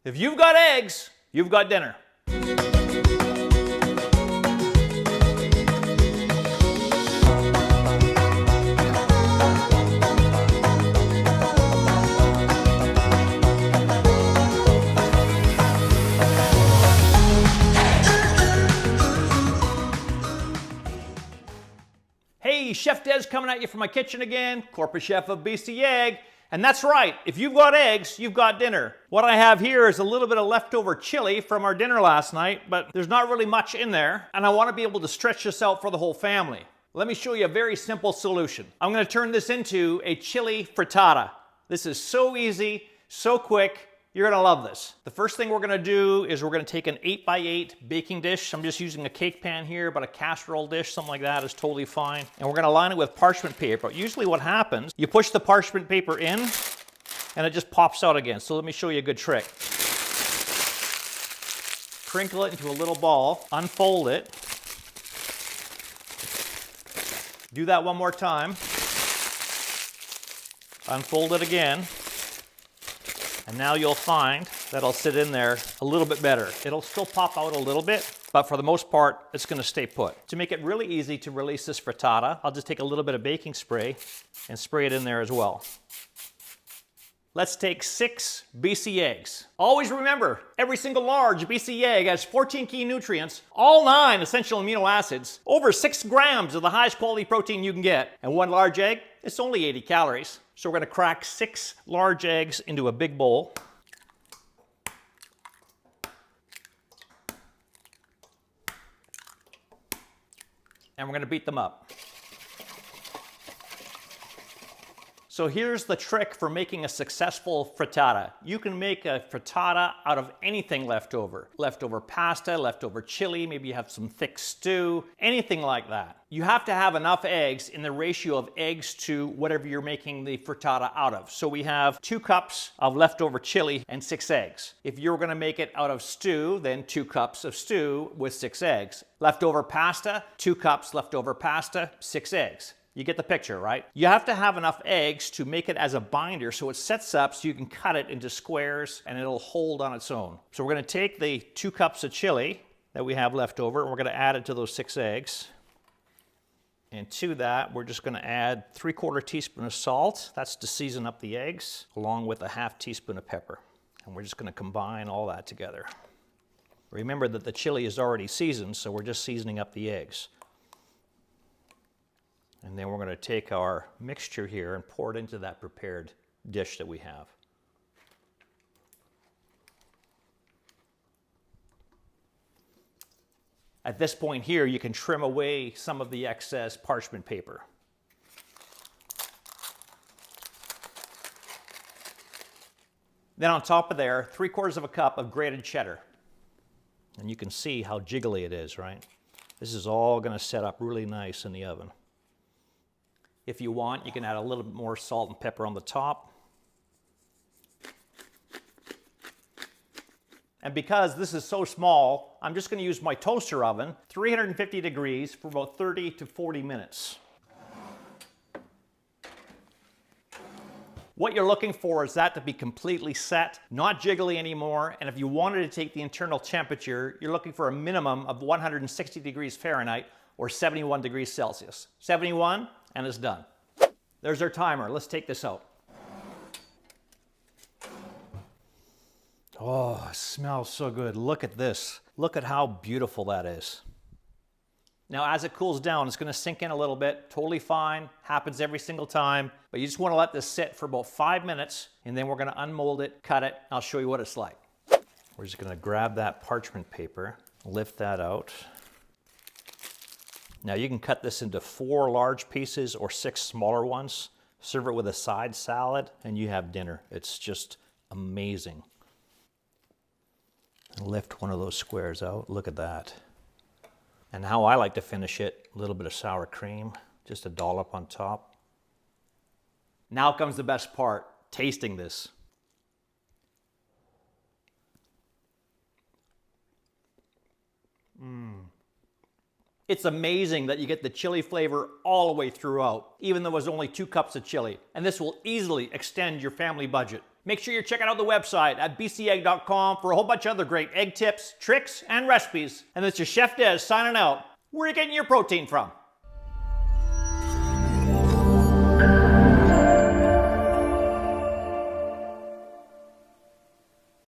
If you've got eggs, you've got dinner. Hey, Chef Des coming at you from my kitchen again, corporate chef of BC Egg. And that's right, if you've got eggs, you've got dinner. What I have here is a little bit of leftover chili from our dinner last night, but there's not really much in there, and I want to be able to stretch this out for the whole family. Let me show you a very simple solution. I'm going to turn this into a chili frittata. This is so easy, so quick. You're gonna love this. The first thing we're gonna do is we're gonna take an 8x8 baking dish. I'm just using a cake pan here, but a casserole dish, something like that is totally fine. And we're gonna line it with parchment paper. Usually what happens, you push the parchment paper in and it just pops out again. So let me show you a good trick. Crinkle it into a little ball, unfold it. Do that one more time. Unfold it again. And now you'll find that it'll sit in there a little bit better. It'll still pop out a little bit, but for the most part, it's gonna stay put. To make it really easy to release this frittata, I'll just take a little bit of baking spray and spray it in there as well. Let's take 6 BC eggs. Always remember, every single large BC egg has 14 key nutrients, all 9 essential amino acids, over 6 grams of the highest quality protein you can get, and 1 large egg, it's only 80 calories. So we're gonna crack 6 large eggs into a big bowl. And we're gonna beat them up. So here's the trick for making a successful frittata. You can make a frittata out of anything leftover. Leftover pasta, leftover chili, maybe you have some thick stew, anything like that. You have to have enough eggs in the ratio of eggs to whatever you're making the frittata out of. So we have 2 cups of leftover chili and 6 eggs. If you're gonna make it out of stew, then 2 cups of stew with 6 eggs. Leftover pasta, 2 cups leftover pasta, 6 eggs. You get the picture, right? You have to have enough eggs to make it as a binder so it sets up so you can cut it into squares and it'll hold on its own. So we're gonna take the 2 cups of chili that we have left over and we're gonna add it to those 6 eggs. And to that, we're just gonna add 3/4 teaspoon of salt. That's to season up the eggs, along with a 1/2 teaspoon of pepper. And we're just gonna combine all that together. Remember that the chili is already seasoned, so we're just seasoning up the eggs. And then we're going to take our mixture here and pour it into that prepared dish that we have. At this point here, you can trim away some of the excess parchment paper. Then on top of there, 3/4 cup of grated cheddar. And you can see how jiggly it is, right? This is all going to set up really nice in the oven. If you want, you can add a little bit more salt and pepper on the top. And because this is so small, I'm just going to use my toaster oven, 350 degrees for about 30 to 40 minutes. What you're looking for is that to be completely set, not jiggly anymore, and if you wanted to take the internal temperature, you're looking for a minimum of 160 degrees Fahrenheit or 71 degrees Celsius. 71, and it's done. There's our timer. Let's take this out. Oh, it smells so good. Look at this. Look at how beautiful that is. Now, as it cools down, it's going to sink in a little bit. Totally fine. Happens every single time. But you just want to let this sit for about 5 minutes, and then we're going to unmold it, cut it. I'll show you what it's like. We're just going to grab that parchment paper, lift that out. Now you can cut this into 4 large pieces or 6 smaller ones. Serve it with a side salad and you have dinner. It's just amazing. Lift one of those squares out. Look at that. And how I like to finish it, a little bit of sour cream, just a dollop on top. Now comes the best part, tasting this. It's amazing that you get the chili flavor all the way throughout, even though it was only 2 cups of chili. And this will easily extend your family budget. Make sure you're checking out the website at bcegg.com for a whole bunch of other great egg tips, tricks, and recipes. And this is Chef Des signing out. Where are you getting your protein from?